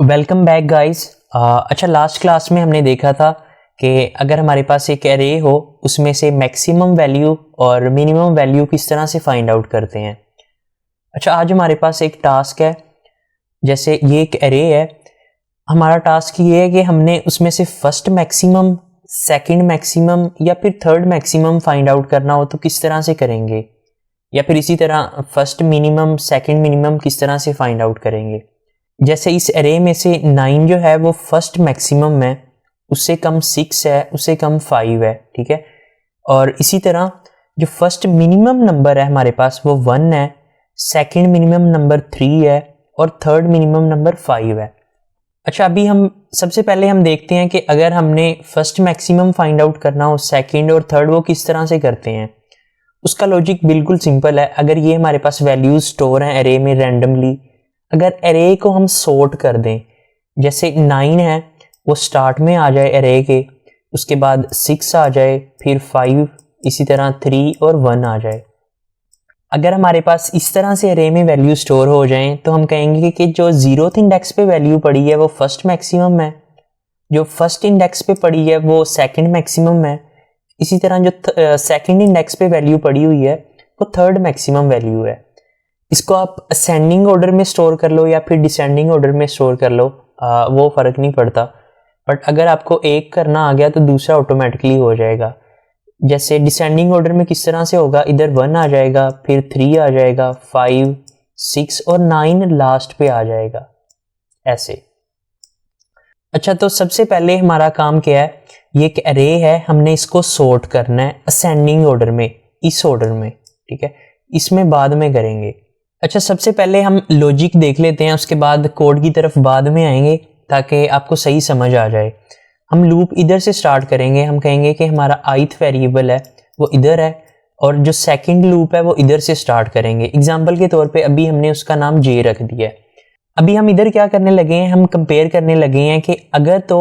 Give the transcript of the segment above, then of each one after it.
Welcome back guys. अच्छा, last class में हमने देखा था कि अगर हमारे पास एक एरे हो उसमें से मैक्सिमम वैल्यू और मिनिमम वैल्यू किस तरह से फाइंड आउट करते हैं। अच्छा, आज हमारे पास एक टास्क है। जैसे ये एक एरे है, हमारा टास्क ये है कि हमने उसमें से फर्स्ट मैक्सिमम, सेकंड मैक्सिमम या फिर थर्ड मैक्सिमम फाइंड आउट करना हो तो किस तरह से करेंगे, या फिर इसी तरह फर्स्ट मिनिमम सेकंड मिनिमम किस तरह से फाइंड आउट करेंगे। जैसे इस एरे में से 9 जो है वो फर्स्ट मैक्सिमम है, उससे कम 6 है, उससे कम 5 है, ठीक है। और इसी तरह जो फर्स्ट मिनिमम नंबर है हमारे पास वो 1 है, सेकंड मिनिमम नंबर 3 है और थर्ड मिनिमम नंबर 5 है। अच्छा, अभी हम सबसे पहले हम देखते हैं कि अगर हमने फर्स्ट मैक्सिमम फाइंड आउट करना हो, सेकंड और थर्ड, वो किस तरह से करते हैं। उसका लॉजिक बिल्कुल सिंपल है। अगर ये हमारे पास वैल्यूज स्टोर हैं एरे में रैंडमली, अगर एरे को हम सॉर्ट कर दें, जैसे 9 है वो स्टार्ट में आ जाए एरे के, उसके बाद 6 आ जाए, फिर 5, इसी तरह 3 और 1 आ जाए। अगर हमारे पास इस तरह से एरे में वैल्यू स्टोर हो जाएं तो हम कहेंगे कि जो 0th इंडेक्स पे वैल्यू पड़ी है वो फर्स्ट मैक्सिमम है, जो फर्स्ट इंडेक्स पे पड़ी है वो सेकंड मैक्सिमम है, इसी तरह जो सेकंड इंडेक्स पे वैल्यू पड़ी हुई है वो थर्ड मैक्सिमम वैल्यू है। इसको आप असेंडिंग ऑर्डर में स्टोर कर लो या फिर डिसेंडिंग ऑर्डर में स्टोर कर लो, वो फ़र्क नहीं पड़ता। बट अगर आपको एक करना आ गया तो दूसरा ऑटोमेटिकली हो जाएगा। जैसे डिसेंडिंग ऑर्डर में किस तरह से होगा, इधर 1 आ जाएगा, फिर 3 आ जाएगा, 5, 6 और 9 लास्ट पे आ जाएगा, ऐसे। अच्छा, तो सबसे पहले हमारा काम क्या है, ये एक एरे है, हमने इसको सॉर्ट करना है असेंडिंग ऑर्डर में, इस ऑर्डर में, ठीक है। इसमें बाद में करेंगे। अच्छा, सबसे पहले हम लॉजिक देख लेते हैं, उसके बाद कोड की तरफ बाद में आएंगे ताकि आपको सही समझ आ जाए। हम लूप इधर से स्टार्ट करेंगे। हम कहेंगे कि हमारा ith वेरिएबल है वो इधर है और जो सेकंड लूप है वो इधर से स्टार्ट करेंगे। एग्जांपल के तौर पे अभी हमने उसका नाम j रख दिया है। अभी हम इधर क्या करने लगे हैं, हम कंपेयर करने लगे हैं कि अगर तो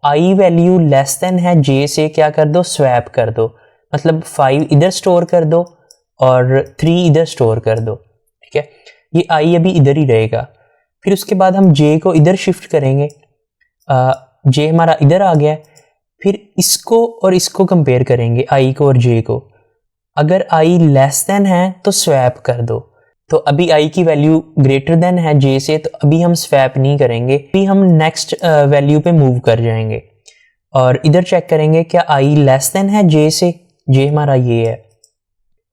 i वैल्यू लेस देन है j से, क्या कर दो, स्वैप कर दो। मतलब 5 इधर स्टोर कर दो और 3 इधर स्टोर कर दो, ठीक है। ये i अभी इधर ही रहेगा। फिर उसके बाद हम j को इधर शिफ्ट करेंगे। j हमारा इधर आ गया। फिर इसको और इसको कंपेयर करेंगे, i को और j को। अगर i लेस देन है तो स्वैप कर दो। तो अभी i की वैल्यू ग्रेटर देन है j से, तो अभी हम स्वैप नहीं करेंगे, अभी हम नेक्स्ट वैल्यू पे मूव कर जाएंगे और इधर चेक करेंगे क्या i लेस देन है j से। j हमारा ये है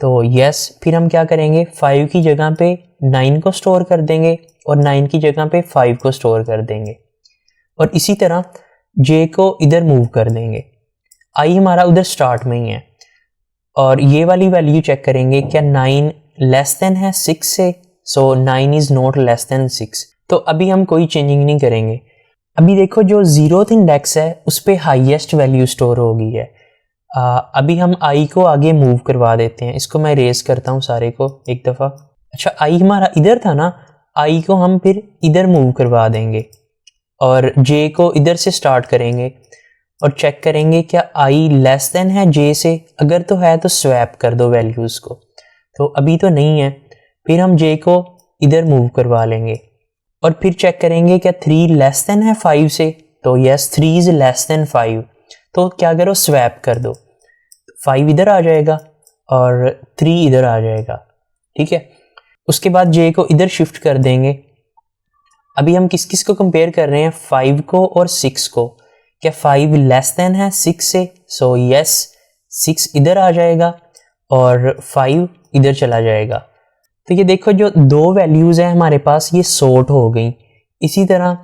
तो यस। फिर हम क्या करेंगे, 5 की जगह पे 9 को स्टोर कर देंगे और 9 की जगह पे 5 को स्टोर कर देंगे और इसी तरह j को इधर मूव कर देंगे। i हमारा उधर स्टार्ट में ही है और ये वाली वैल्यू चेक करेंगे क्या 9 लेस देन है 6 से। सो 9 इज नॉट लेस देन 6। तो अभी हम कोई चेंजिंग नहीं करेंगे। अभी देखो जो 0th इंडेक्स है उस पर हाईएस्ट वैल्यू स्टोर हो गई है। अभी हम i को आगे मूव करवा देते हैं। इसको मैं रेज करता हूँ सारे को एक दफ़ा। अच्छा, i हमारा इधर था ना, i को हम फिर इधर मूव करवा देंगे और j को इधर से स्टार्ट करेंगे और चेक करेंगे क्या i लेस देन है j से। अगर तो है तो स्वैप कर दो वैल्यूज़ को, तो अभी तो नहीं है। फिर हम j को इधर मूव करवा लेंगे और फिर चेक करेंगे क्या 3 लेस देन है 5 से। तो यस, 3 इज लेस देन 5। तो क्या करो, स्वैप कर दो। 5 इधर आ जाएगा और 3 इधर आ जाएगा, ठीक है। उसके बाद j को इधर शिफ्ट कर देंगे। अभी हम किस किस को कंपेयर कर रहे हैं, 5 को और 6 को। क्या 5 लेस देन है 6 से। सो यस, 6 इधर आ जाएगा और 5 इधर चला जाएगा। तो ये देखो जो दो वैल्यूज़ हैं हमारे पास ये सॉर्ट हो गई। इसी तरह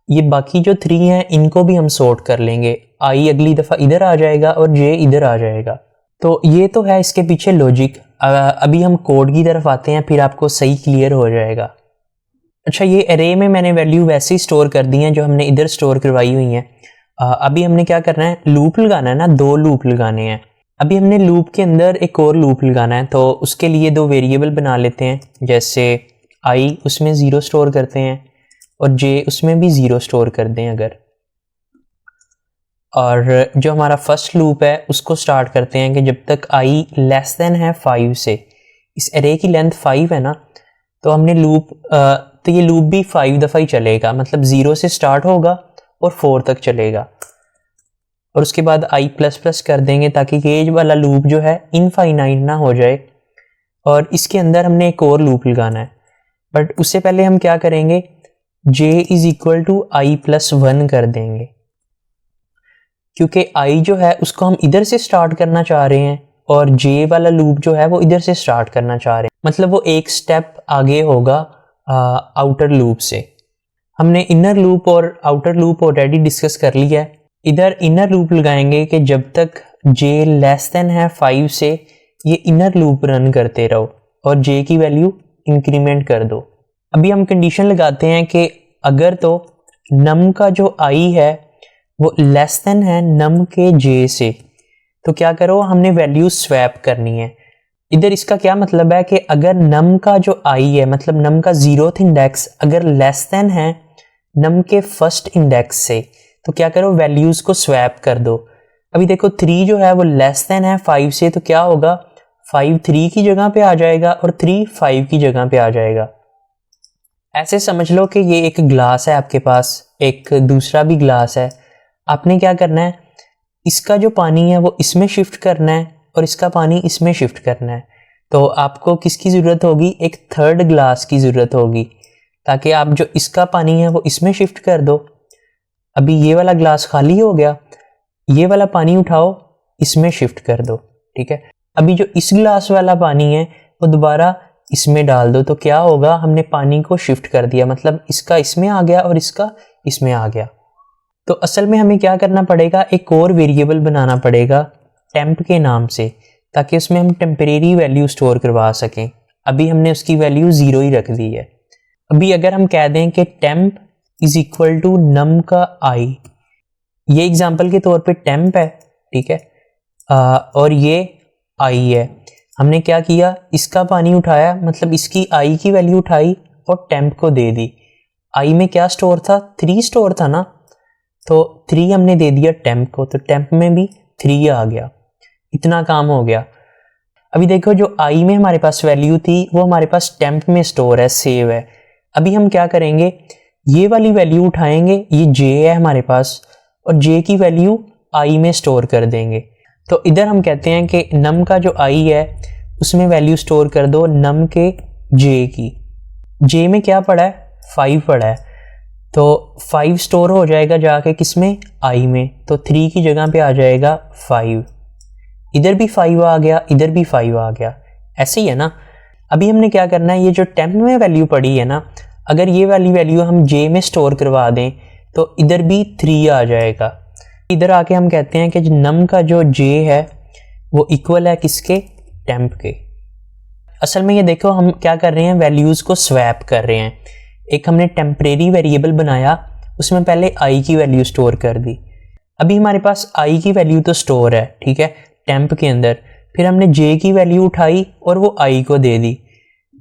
ये बाकी जो 3 हैं इनको भी हम सॉर्ट कर लेंगे। i अगली दफ़ा इधर आ जाएगा और j इधर आ जाएगा। तो ये तो है इसके पीछे लॉजिक। अभी हम कोड की तरफ आते हैं, फिर आपको सही क्लियर हो जाएगा। अच्छा, ये एरे में मैंने वैल्यू वैसे ही स्टोर कर दी हैं जो हमने इधर स्टोर करवाई हुई हैं। अभी हमने क्या करना है, लूप लगाना है ना, 2 लूप लगाने हैं। अभी हमने लूप के अंदर एक और लूप लगाना है, तो उसके लिए 2 वेरिएबल बना लेते हैं। जैसे i उसमें 0 स्टोर करते हैं और j उसमें भी 0 स्टोर कर दें अगर। और जो हमारा फर्स्ट लूप है उसको स्टार्ट करते हैं कि जब तक i लेस देन है 5 से। इस एरे की लेंथ 5 है ना, तो हमने लूप तो ये लूप भी 5 दफ़ा ही चलेगा, मतलब 0 से स्टार्ट होगा और 4 तक चलेगा, और उसके बाद i प्लस प्लस कर देंगे ताकि ये वाला लूप जो है इनफाइनाइट ना हो जाए। और इसके अंदर हमने एक और लूप लगाना है, बट उससे पहले हम क्या करेंगे, j is equal to i plus 1 कर देंगे, क्योंकि i जो है उसको हम इधर से स्टार्ट करना चाह रहे हैं और j वाला लूप जो है वो इधर से स्टार्ट करना चाह रहे हैं, मतलब वो एक स्टेप आगे होगा आउटर लूप से। हमने इनर लूप और आउटर लूप ऑलरेडी डिस्कस कर लिया है। इधर इनर लूप लगाएंगे कि जब तक j लेस देन है 5 से ये इनर लूप रन करते रहो और j की वैल्यू इंक्रीमेंट कर दो। अभी हम कंडीशन लगाते हैं कि अगर तो num का जो i है वो लेस देन है num के j से, तो क्या करो, हमने वैल्यू स्वैप करनी है। इधर इसका क्या मतलब है कि अगर num का जो i है, मतलब num का 0th इंडेक्स अगर लेस देन है num के फर्स्ट इंडेक्स से, तो क्या करो, वैल्यूज को स्वैप कर दो। अभी देखो 3 जो है वो लेस देन है 5 से, तो क्या होगा, 5 3 की जगह पे आ जाएगा और 3 5 की जगह पे आ जाएगा। ऐसे समझ लो कि ये एक ग्लास है आपके पास, एक दूसरा भी ग्लास है। आपने क्या करना है, इसका जो पानी है वो इसमें शिफ्ट करना है और इसका पानी इसमें शिफ्ट करना है। तो आपको किसकी ज़रूरत होगी, एक थर्ड ग्लास की ज़रूरत होगी, ताकि आप जो इसका पानी है वो इसमें शिफ्ट कर दो। अभी ये वाला ग्लास खाली हो गया, ये वाला पानी उठाओ इसमें शिफ्ट कर दो, ठीक है। अभी जो इस ग्लास वाला पानी है वो दोबारा इसमें डाल दो, तो क्या होगा, हमने पानी को शिफ्ट कर दिया, मतलब इसका इसमें आ गया और इसका इसमें आ गया। तो असल में हमें क्या करना पड़ेगा, एक और वेरिएबल बनाना पड़ेगा टेम्प के नाम से, ताकि उसमें हम टेम्परेरी वैल्यू स्टोर करवा सकें। अभी हमने उसकी वैल्यू 0 ही रख दी है। अभी अगर हम कह दें कि temp is equal to num का i, ये एग्जांपल के तौर पे टेम्प है, ठीक है, और ये i है। हमने क्या किया, इसका पानी उठाया, मतलब इसकी i की वैल्यू उठाई और टेम्प को दे दी। i में क्या स्टोर था, 3 स्टोर था ना, तो 3 हमने दे दिया टेम्प को, तो टेम्प में भी 3 आ गया। इतना काम हो गया। अभी देखो जो i में हमारे पास वैल्यू थी वो हमारे पास टेम्प में स्टोर है, सेव है। अभी हम क्या करेंगे, ये वाली वैल्यू उठाएंगे, ये j है हमारे पास, और j की वैल्यू i में स्टोर कर देंगे। तो इधर हम कहते हैं कि num का जो i है उसमें वैल्यू स्टोर कर दो num के j की। j में क्या पड़ा है, 5 पड़ा है, तो 5 स्टोर हो जाएगा जाके किसमें, i में, तो 3 की जगह पे आ जाएगा 5। इधर भी 5 आ गया, इधर भी 5 आ गया, ऐसे ही है ना। अभी हमने क्या करना है, ये जो टेम्प में वैल्यू पड़ी है ना, अगर ये वाली वैल्यू हम j में स्टोर करवा दें तो इधर भी 3 आ जाएगा। इधर आके हम कहते हैं कि num का जो j है वो इक्वल है किसके, टेम्प के। असल में ये देखो हम क्या कर रहे हैं, वैल्यूज़ को स्वैप कर रहे हैं। एक हमने टेम्परेरी वेरिएबल बनाया, उसमें पहले i की वैल्यू स्टोर कर दी। अभी हमारे पास i की वैल्यू तो स्टोर है, ठीक है, टेम्प के अंदर। फिर हमने j की वैल्यू उठाई और वो i को दे दी।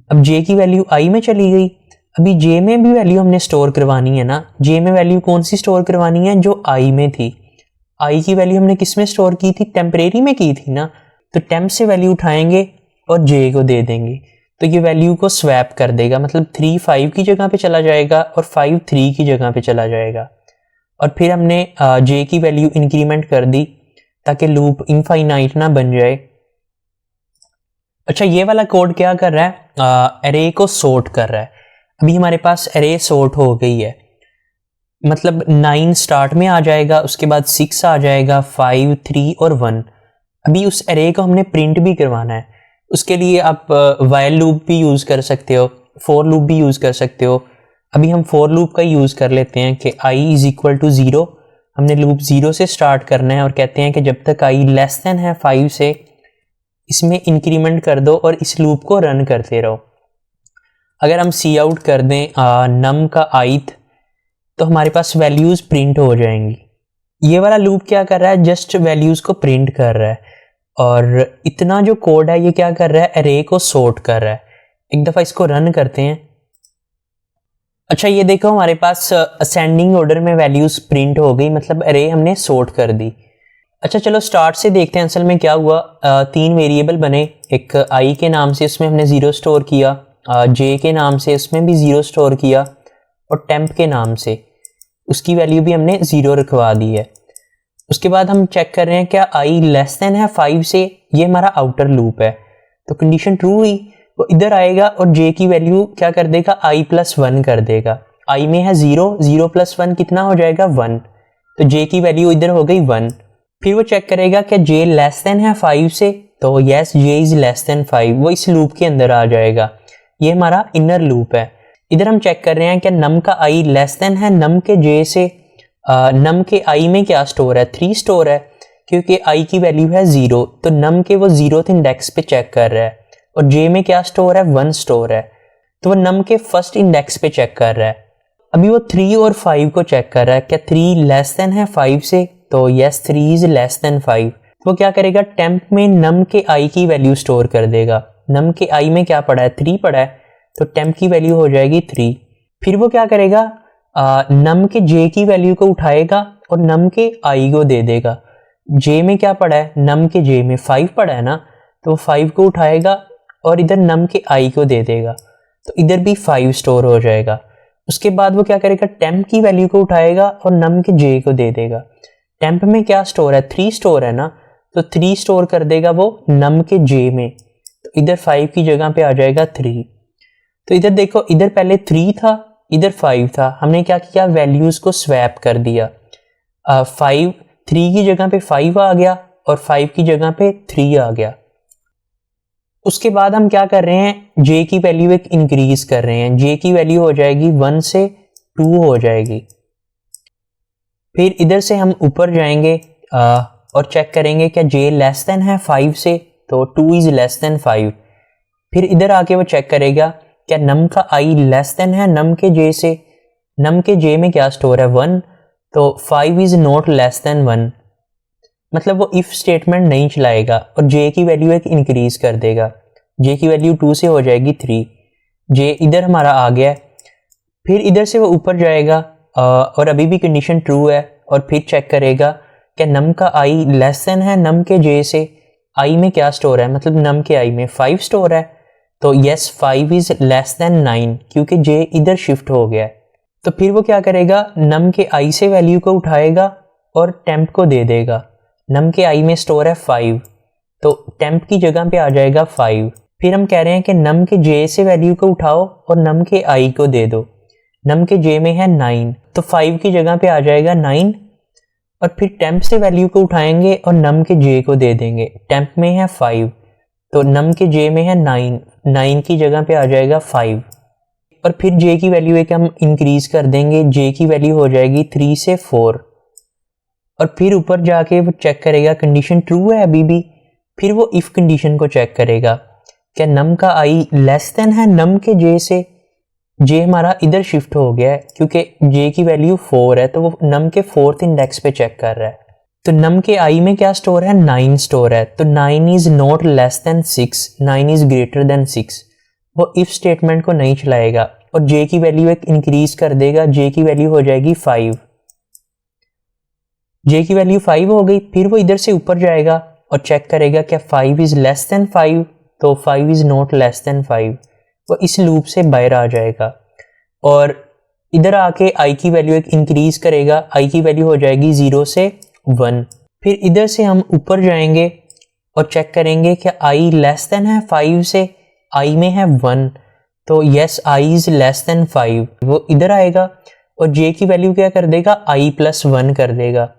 अब j की वैल्यू i में चली गई। अभी j में भी वैल्यू हमने स्टोर करवानी है ना। j में वैल्यू कौन सी स्टोर करवानी है, जो i में थी। i की वैल्यू हमने किस में स्टोर की थी, टेम्परेरी में की थी ना। तो टेम्प से वैल्यू उठाएंगे और j को दे देंगे, तो ये वैल्यू को स्वैप कर देगा, मतलब 3 5 की जगह पे चला जाएगा और 5 3 की जगह पे चला जाएगा। और फिर हमने j की वैल्यू इंक्रीमेंट कर दी ताकि लूप इनफाइनाइट ना बन जाए। अच्छा, ये वाला कोड क्या कर रहा है, एरे को सॉर्ट कर रहा है। अभी हमारे पास एरे सॉर्ट हो गई है, मतलब 9 स्टार्ट में आ जाएगा, उसके बाद 6 आ जाएगा, 5 3 और 1। अभी उस एरे को हमने प्रिंट भी करवाना है। उसके लिए आप वाइल लूप भी यूज़ कर सकते हो, फॉर लूप भी यूज़ कर सकते हो। अभी हम फॉर लूप का यूज़ कर लेते हैं कि i इज इक्वल टू 0। हमने लूप 0 से स्टार्ट करना है और कहते हैं कि जब तक i लेस देन है 5 से इसमें इंक्रीमेंट कर दो और इस लूप को रन करते रहो। अगर हम सी आउट कर दें num का ith, तो हमारे पास वैल्यूज़ प्रिंट हो जाएंगी। ये वाला लूप क्या कर रहा है, जस्ट वैल्यूज़ को प्रिंट कर रहा है, और इतना जो कोड है ये क्या कर रहा है, एरे को सॉर्ट कर रहा है। एक दफ़ा इसको रन करते हैं। अच्छा, ये देखो हमारे पास असेंडिंग ऑर्डर में वैल्यूज़ प्रिंट हो गई, मतलब एरे हमने सॉर्ट कर दी। अच्छा चलो स्टार्ट से देखते हैं असल में क्या हुआ। 3 वेरिएबल बने, एक i के नाम से, उसमें हमने 0 स्टोर किया, जे के नाम से उसमें भी 0 स्टोर किया और टेम्प के नाम से उसकी वैल्यू भी हमने 0 रखवा दी है। उसके बाद हम चेक कर रहे हैं क्या i लेस देन है 5 से, ये हमारा आउटर लूप है तो कंडीशन ट्रू हुई, वो इधर आएगा और j की वैल्यू क्या कर देगा i प्लस 1 कर देगा। i में है 0, 0 प्लस 1 कितना हो जाएगा 1, तो j की वैल्यू इधर हो गई 1। फिर वो चेक करेगा क्या j लेस देन है 5 से, तो yes j is less than 5, वो इस लूप के अंदर आ जाएगा। ये हमारा इनर लूप है। इधर हम चेक कर रहे हैं कि num का i लेस देन है num के j से। num के i में क्या स्टोर है, 3 स्टोर है, क्योंकि i की वैल्यू है 0 तो num के वो 0th इंडेक्स पे चेक कर रहा है, और j में क्या स्टोर है, 1 स्टोर है, तो वो num के फर्स्ट इंडेक्स पे चेक कर रहा है। अभी वो 3 और 5 को चेक कर रहा है, क्या 3 लेस देन है 5 से, तो यस 3 इज लेस देन 5। तो वो क्या करेगा, टेम्प में num के i की वैल्यू स्टोर कर देगा। num के i में क्या पड़ा है, 3 पड़ा है, तो टेम्प की वैल्यू हो जाएगी 3। फिर वो क्या करेगा, num के j की वैल्यू को उठाएगा और num के i को दे देगा। j में क्या पड़ा है, num के j में 5 पड़ा है ना, तो 5 को उठाएगा और इधर num के i को दे देगा, तो इधर भी 5 स्टोर हो जाएगा। उसके बाद वो क्या करेगा, टेम्प की वैल्यू को उठाएगा और num के j को दे देगा। टेम्प में क्या स्टोर है, 3 स्टोर है ना, तो 3 स्टोर कर देगा वो num के j में, तो इधर 5 की जगह पे आ जाएगा 3। तो इधर देखो, इधर पहले 3 था, इधर 5 था, हमने क्या किया, वैल्यूज को स्वैप कर दिया। 3 की जगह पे 5 आ गया और 5 की जगह पे 3 आ गया। उसके बाद हम क्या कर रहे हैं, j की वैल्यू एक इंक्रीज कर रहे हैं, j की वैल्यू हो जाएगी 1 से 2 हो जाएगी। फिर इधर से हम ऊपर जाएंगे और चेक करेंगे क्या j लेस देन है 5 से, तो 2 इज लेस देन 5। फिर इधर आके वो चेक करेगा क्या num का i लेस देन है num के j से। num के j में क्या स्टोर है, 1, तो 5 इज नॉट लेस देन 1, मतलब वो इफ स्टेटमेंट नहीं चलाएगा और j की वैल्यू एक इंक्रीज कर देगा। j की वैल्यू 2 से हो जाएगी 3, j इधर हमारा आ गया है। फिर इधर से वो ऊपर जाएगा और अभी भी कंडीशन ट्रू है, और फिर चेक करेगा क्या num का i लेस देन है num के j से। i में क्या स्टोर है, मतलब num के i में 5 स्टोर है, तो यस 5 इज लेस देन 9, क्योंकि j इधर शिफ्ट हो गया है। तो फिर वो क्या करेगा, num के i से वैल्यू को उठाएगा और टेम्प को दे देगा। num के i में स्टोर है 5, तो टेम्प की जगह पे आ जाएगा 5। फिर हम कह रहे हैं कि num के j से वैल्यू को उठाओ और num के i को दे दो। num के j में है 9, तो 5 की जगह पे आ जाएगा 9, और फिर टेम्प से वैल्यू को उठाएंगे और num के j को दे देंगे। टेम्प में है 5, तो num के j में है 9, 9 की जगह पे आ जाएगा 5, और फिर j की वैल्यू एक हम इंक्रीज कर देंगे, j की वैल्यू हो जाएगी 3 से 4। और फिर ऊपर जाके वो चेक करेगा कंडीशन ट्रू है अभी भी। फिर वो इफ कंडीशन को चेक करेगा, क्या num का i लेस देन है num के j से। j हमारा इधर शिफ्ट हो गया है क्योंकि j की वैल्यू 4 है, तो वो num के 4th इंडेक्स पे चेक कर रहा है। तो num के i में क्या स्टोर है, 9 स्टोर है, तो 9 is not less than 6, 9 is greater than 6। वो इफ स्टेटमेंट को नहीं चलाएगा और j की वैल्यू एक इंक्रीज कर देगा, j की वैल्यू हो जाएगी 5। j की वैल्यू 5 हो गई। फिर वो इधर से ऊपर जाएगा और चेक करेगा क्या 5 इज लेस देन 5, तो 5 इज नॉट लेस देन 5। वो इस लूप से बाहर आ जाएगा और इधर आके i की वैल्यू एक इंक्रीज करेगा, i की वैल्यू हो जाएगी 0 से 1। फिर इधर से हम ऊपर जाएंगे और चेक करेंगे क्या i लेस देन है 5 से। i में है 1, तो yes i is less than 5। वो इधर आएगा और j की वैल्यू क्या कर देगा, i प्लस 1 कर देगा।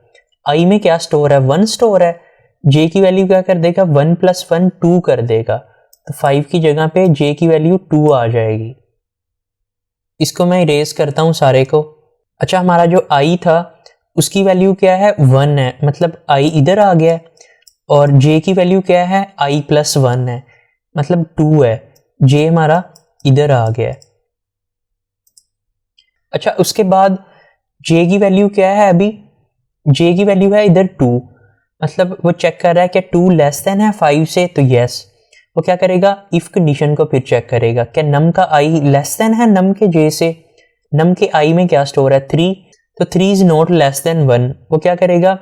i में क्या स्टोर है, 1 स्टोर है, j की वैल्यू क्या कर देगा, 1 प्लस 1 2 कर देगा, तो 5 की जगह पे j की वैल्यू 2 आ जाएगी। इसको मैं इरेज करता हूँ सारे को। अच्छा, हमारा जो i था उसकी वैल्यू क्या है, 1 है, मतलब i इधर आ गया है, और j की वैल्यू क्या है, i प्लस 1 है, मतलब 2 है, j हमारा इधर आ गया है। अच्छा, उसके बाद j की वैल्यू क्या है, अभी j की वैल्यू है इधर 2, मतलब वो चेक कर रहा है कि 2 लेस देन है 5 से, तो यस। वो क्या करेगा, इफ कंडीशन को फिर चेक करेगा क्या num का i लेस देन है num के j से। num के i में क्या स्टोर है, 3, तो 3 इज नॉट लेस देन 1। वो क्या करेगा,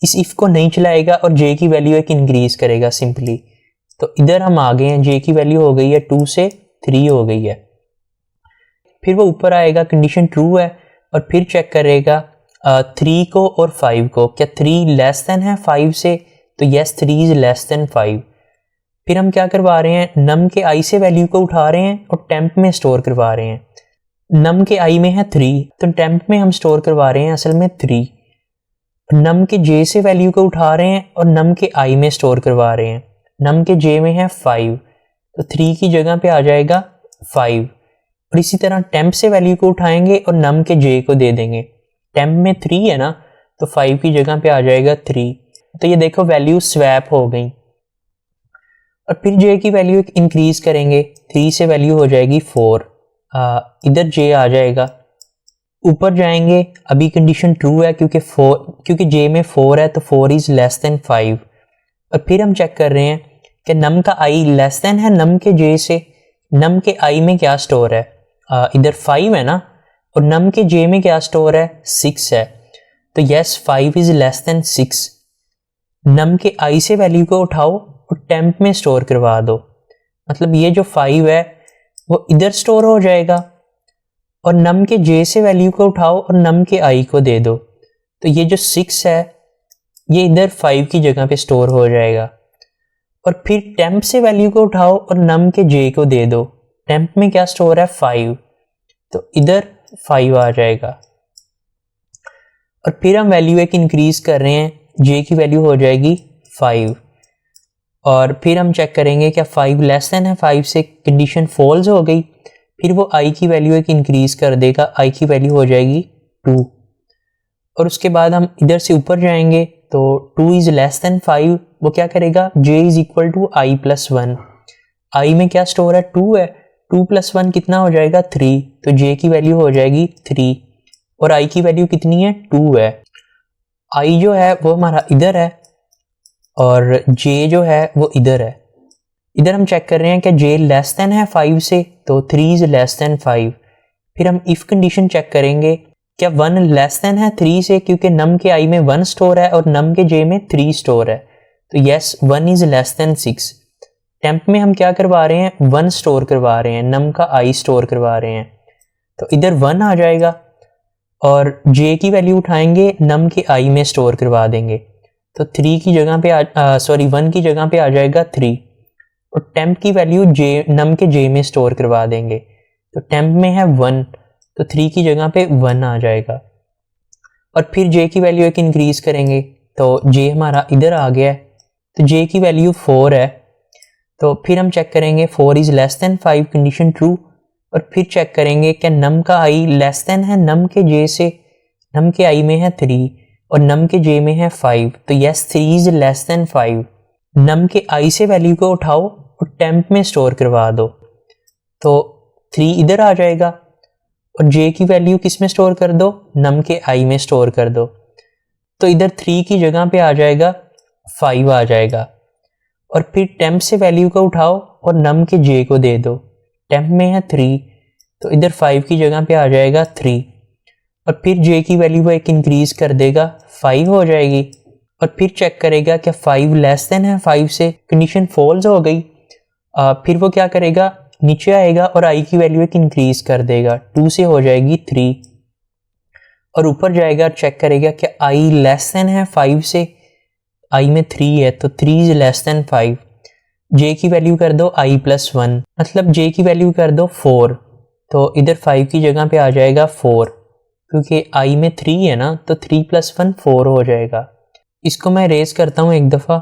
इस इफ को नहीं चलाएगा और j की वैल्यू एक इंक्रीज करेगा सिंपली। तो इधर हम आ गए हैं, j की वैल्यू हो गई है 2 से 3 हो गई है। फिर वो ऊपर आएगा, कंडीशन ट्रू है, और फिर चेक करेगा 3 को और 5 को, क्या 3 लेस देन है 5 से, तो यस 3 इज लेस देन 5। फिर हम क्या करवा रहे हैं, नम के आई से वैल्यू को उठा रहे हैं और टेम्प में स्टोर करवा रहे हैं। नम के आई में है 3, तो टेम्प में हम स्टोर करवा रहे हैं असल में 3। नम के जे से वैल्यू को उठा रहे हैं और नम के आई में स्टोर करवा रहे हैं। नम के जे में है 5, तो 3 की जगह पे आ जाएगा 5। और इसी तरह टेम्प से वैल्यू को उठाएंगे और नम के जे को दे देंगे। टेम्प में 3 है ना, तो 5 की जगह पे आ जाएगा 3। तो ये देखो वैल्यू स्वैप हो गई। और फिर जे की वैल्यू एक इंक्रीज करेंगे, 3 से वैल्यू हो जाएगी 4। इधर जे आ जाएगा। ऊपर जाएंगे, अभी कंडीशन ट्रू है क्योंकि जे में 4 है, तो 4 इज लेस देन 5। और फिर हम चेक कर रहे हैं कि नम का आई लेस देन है नम के जे से। नम के आई में क्या स्टोर है, इधर 5 है ना, और नम के जे में क्या स्टोर है, 6 है, तो यस 5 इज लेस देन 6। नम के आई से वैल्यू को उठाओ और टेम्प में स्टोर करवा दो, मतलब ये जो 5 है वो इधर स्टोर हो जाएगा, और नम के जे से वैल्यू को उठाओ और नम के आई को दे दो, तो ये जो 6 है ये इधर 5 की जगह पे स्टोर हो जाएगा। और फिर टेम्प से वैल्यू को उठाओ और नम के जे को दे दो। टेम्प में क्या स्टोर है, 5, तो इधर 5 आ जाएगा। और फिर हम वैल्यू एक इंक्रीज कर रहे हैं, जे की वैल्यू हो जाएगी 5। और फिर हम चेक करेंगे क्या 5 लेस देन है 5 से, कंडीशन फॉल्स हो गई। फिर वो आई की वैल्यू एक इंक्रीज कर देगा, आई की वैल्यू हो जाएगी 2। और उसके बाद हम इधर से ऊपर जाएंगे, तो 2 इज लेस देन 5, वो क्या करेगा, j is equal to i plus 1। I में क्या स्टोर है, 2 है, 2 प्लस 1 कितना हो जाएगा, 3, तो j की वैल्यू हो जाएगी 3। और आई की वैल्यू कितनी है, 2 है। आई जो है वो हमारा इधर है और j जो है वो इधर है। इधर हम चेक कर रहे हैं कि j लेस देन है 5 से, तो 3 इज लेस देन 5। फिर हम इफ कंडीशन चेक करेंगे, क्या 1 लेस देन है 3 से, क्योंकि नम के आई में 1 स्टोर है और नम के जे में 3 स्टोर है, तो yes 1 is less than 6। Temp में हम क्या करवा रहे हैं, 1 स्टोर करवा रहे हैं, नम का आई स्टोर करवा रहे हैं, तो इधर 1 आ जाएगा। और जे की वैल्यू उठाएंगे, नम के आई में स्टोर करवा देंगे, तो 3 की जगह पे 1 की जगह पे आ जाएगा 3। और टेम्प की वैल्यू नम के जे में स्टोर करवा देंगे, तो टेम्प में है 1, तो 3 की जगह पे 1 आ जाएगा। और फिर j की वैल्यू एक इंक्रीज करेंगे, तो j हमारा इधर आ गया है, तो j की वैल्यू 4 है। तो फिर हम चेक करेंगे 4 is less than 5, condition true. और फिर चेक करेंगे कि नम का आई लेस देन है नम के j से। नम के आई में है 3 और नम के j में है 5, तो यस 3 इज लेस देन 5। नम के आई से वैल्यू को उठाओ और टेम्प में स्टोर करवा दो, तो 3 इधर आ जाएगा। और j की वैल्यू किस में स्टोर कर दो, नम के आई में स्टोर कर दो, तो इधर 3 की जगह पे आ जाएगा 5 आ जाएगा। और फिर टेम्प से वैल्यू को उठाओ और नम के j को दे दो। टेम्प में है 3, तो इधर 5 की जगह पे आ जाएगा 3। और फिर j की वैल्यू को एक इंक्रीज कर देगा, 5 हो जाएगी। और फिर चेक करेगा क्या 5 लेस देन है 5 से, कंडीशन फॉल्स हो गई। फिर वो क्या करेगा, नीचे आएगा और आई की वैल्यू एक इंक्रीज कर देगा, 2 से हो जाएगी 3। और ऊपर जाएगा और चेक करेगा कि आई लेस देन है 5 से, आई में 3 है, तो 3 इज लेस देन 5। जे की वैल्यू कर दो आई प्लस 1, मतलब जे की वैल्यू कर दो 4, तो इधर 5 की जगह पे आ जाएगा 4, क्योंकि आई में 3 है ना, तो 3 प्लस 1 4 हो जाएगा। इसको मैं रेज करता हूँ एक दफ़ा।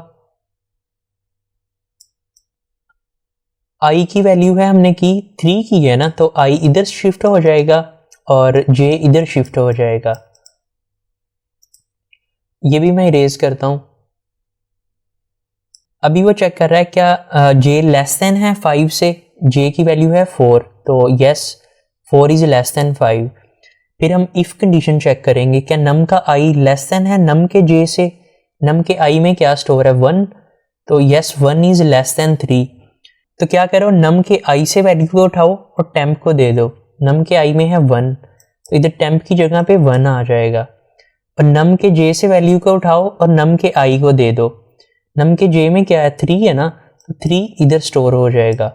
आई की वैल्यू है हमने की 3 की है ना, तो आई इधर शिफ्ट हो जाएगा और जे इधर शिफ्ट हो जाएगा। ये भी मैं इरेज करता हूं। अभी वो चेक कर रहा है क्या जे लेस देन है 5 से, जे की वैल्यू है 4, तो यस 4 इज लेस देन 5। फिर हम इफ कंडीशन चेक करेंगे, क्या नम का आई लेस देन है नम के जे से। नम के आई में क्या स्टोर है 1, तो यस 1 इज लेस देन 3। तो क्या करो, नम के आई से वैल्यू को उठाओ और टेम्प को दे दो। नम के आई में है 1, तो इधर टेम्प की जगह पे 1 आ जाएगा। और नम के जे से वैल्यू को उठाओ और नम के आई को दे दो। नम के जे में क्या है 3 है ना, तो 3 इधर स्टोर हो जाएगा।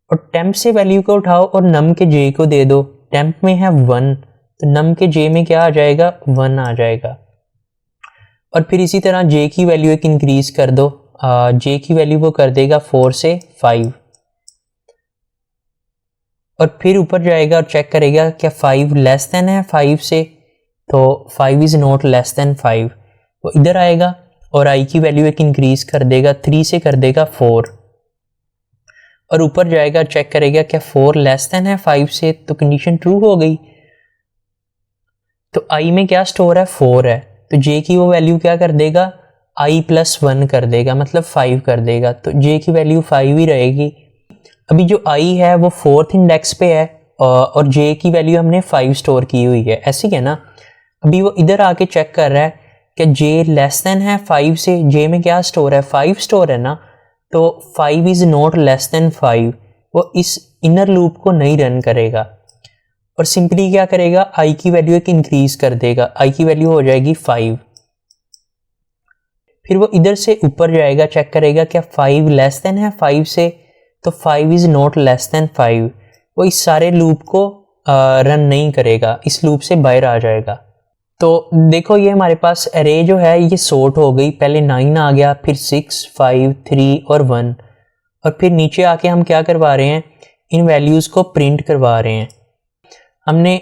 और टेम्प से वैल्यू को उठाओ और नम के जे को दे दो। टेम्प में है 1 तो नम के जे में क्या आ जाएगा, 1 आ जाएगा। और फिर इसी तरह जे की वैल्यू एक इंक्रीज कर दो, जे की वैल्यू वो कर देगा 4 से 5 और फिर ऊपर जाएगा और चेक करेगा क्या 5 लेस देन है 5 से, तो 5 इज़ नॉट लेस देन 5, वो इधर आएगा और आई की वैल्यू एक इंक्रीज कर देगा, 3 से कर देगा 4 और ऊपर जाएगा चेक करेगा क्या 4 लेस देन है 5 से, तो कंडीशन ट्रू हो गई। तो आई में क्या स्टोर है, 4 है, तो जे की वो वैल्यू क्या कर देगा, आई प्लस 1 कर देगा, मतलब 5 कर देगा, तो जे की वैल्यू 5 ही रहेगी। अभी जो आई है वो 4th इंडेक्स पे है और जे की वैल्यू हमने 5 स्टोर की हुई है, ऐसे ही है ना। अभी वो इधर आके चेक कर रहा है कि जे लेस देन है 5 से, जे में क्या स्टोर है, 5 स्टोर है ना, तो 5 इज़ नॉट लेस देन 5, वो इस इनर लूप को नहीं रन करेगा और सिंपली क्या करेगा, आई की वैल्यू एक इंक्रीज कर देगा, आई की वैल्यू हो जाएगी 5। फिर वो इधर से ऊपर जाएगा, चेक करेगा क्या 5 लेस देन है 5 से, तो 5 इज़ नॉट लेस देन 5, वो इस सारे लूप को रन नहीं करेगा, इस लूप से बाहर आ जाएगा। तो देखो ये हमारे पास अरे जो है ये सॉर्ट हो गई, पहले 9 आ गया, फिर 6, 5, 3 और 1 और फिर नीचे आके हम क्या करवा रहे हैं, इन वैल्यूज़ को प्रिंट करवा रहे हैं। हमने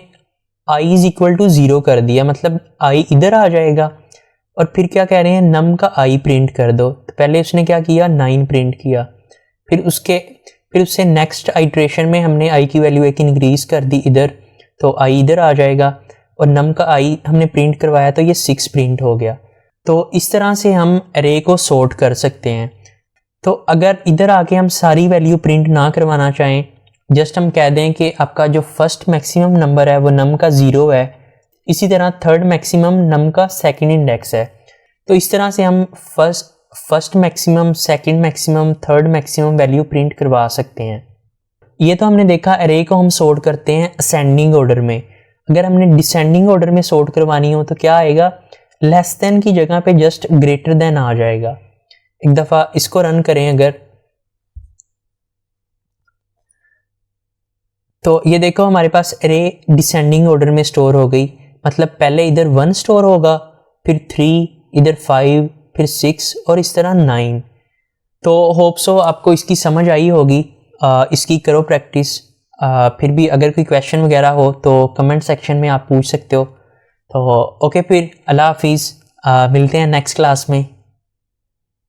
i इज इक्वल टू 0 कर दिया, मतलब i इधर आ जाएगा और फिर क्या कह रहे हैं, नम का i प्रिंट कर दो। तो पहले उसने क्या किया, 9 प्रिंट किया, फिर उससे नेक्स्ट आइट्रेशन में हमने i की वैल्यू एक इंक्रीज कर दी इधर, तो i इधर आ जाएगा और नम का i हमने प्रिंट करवाया तो ये 6 प्रिंट हो गया। तो इस तरह से हम अरे को सॉर्ट कर सकते हैं। तो अगर इधर आके हम सारी वैल्यू प्रिंट ना करवाना चाहें, जस्ट हम कह दें कि आपका जो फर्स्ट मैक्सिमम नंबर है वो नम का 0 है, इसी तरह थर्ड मैक्सिमम नम का सेकंड इंडेक्स है, तो इस तरह से हम first maximum, second maximum, third maximum value print करवा सकते हैं। ये तो हमने देखा अरे को हम सॉर्ट करते हैं असेंडिंग ऑर्डर में। अगर हमने डिसेंडिंग ऑर्डर में सॉर्ट करवानी हो तो क्या आएगा, लेस देन की जगह पे जस्ट ग्रेटर देन आ जाएगा। एक दफ़ा इसको रन करें अगर, तो ये देखो हमारे पास अरे डिसेंडिंग ऑर्डर में स्टोर हो गई, मतलब पहले इधर 1 स्टोर होगा, फिर 3, इधर 5, फिर 6 और इस तरह 9। तो होप सो आपको इसकी समझ आई होगी, इसकी करो प्रैक्टिस। फिर भी अगर कोई क्वेश्चन वगैरह हो तो कमेंट सेक्शन में आप पूछ सकते हो। तो ओके, फिर अल्लाह हाफिज़, मिलते हैं नेक्स्ट क्लास में।